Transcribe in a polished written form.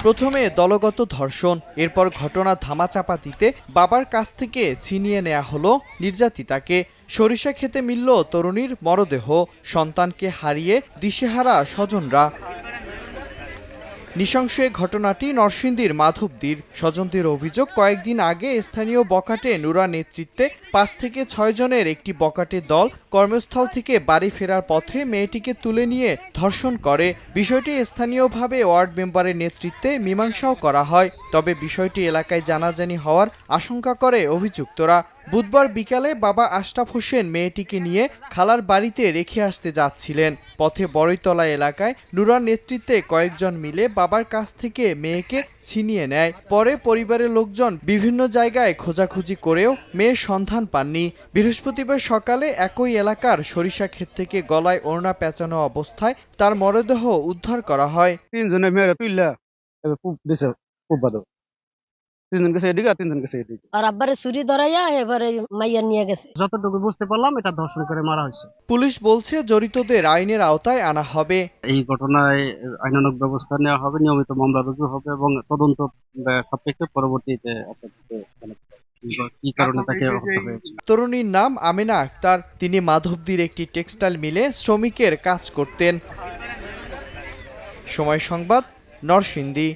প্রথমে দলগত ধর্ষণ, এরপর ঘটনা ধামাচাপা দিতে বাবার কাছ থেকে ছিনিয়ে নেওয়া হলো নির্যাতিতাকে। সরিষা খেতে মিলল তরুণীর মরদেহ, সন্তানকে হারিয়ে দিশেহারা স্বজনরা। নৃশংস এ ঘটনাটি নরসিংদীর মাধবদীর। স্বজনদের অভিযোগ, কয়েকদিন আগে স্থানীয় বখাটে নুরা নেতৃত্বে 5 থেকে 6 জনের একটি বখাটে দল কর্মস্থল থেকে বাড়ি ফেরার পথে মেয়েটিকে তুলে নিয়ে ধর্ষণ করে। বিষয়টি স্থানীয়ভাবে ওয়ার্ড মেম্বারের নেতৃত্বে মীমাংসাও করা হয়। তবে বিষয়টি এলাকায় জানাজানি হওয়ার আশঙ্কা করে অভিযুক্তরা। বুধবার বিকালে বাবা আশরাফ হোসেন মেয়েটিকে নিয়ে খালার বাড়িতে রেখে আসতে যাচ্ছিলেন। পথে বড়ইতলা এলাকায় নুরার নেতৃত্বে কয়েকজন মিলে বাবার কাছ থেকে মেয়েকে ছিনিয়ে নেয়। পরে পরিবারের লোকজন বিভিন্ন জায়গায় খোঁজাখুঁজি করেও মেয়ের সন্ধান পাননি। বৃহস্পতিবার সকালে একই এলাকার সরিষা ক্ষেত থেকে গলায় ওড়না পেঁচানো অবস্থায় তার মরদেহ উদ্ধার করা হয়। তিনজনে মেয়েরা তুইলা খুব ভালো, তিনজন গেছে এদিকে আর তিনজন গেছে এদিকে। আর আব্বারে ছুরি ধরাইয়া এবারে মাইয়া নিয়ে গেছে। যতটুকু বুঝতে পারলাম এটা ধর্ষণ করে মারা হয়েছে। পুলিশ বলছে জড়িতদের আইনের আওতায় আনা হবে। এই ঘটনায় আইনানুগ ব্যবস্থা নেওয়া হবে, নিয়মিত মামলা রুজু হবে এবং তদন্ত সাপেক্ষে পরবর্তীতে কি কারণে তাকে হত্যা হয়েছে। তরুণীর নাম আমেনা আক্তার। তিনি মাধবদীর একটি টেক্সটাইল মিলে শ্রমিকের কাজ করতেন। সময় সংবাদ, নরসিংদী।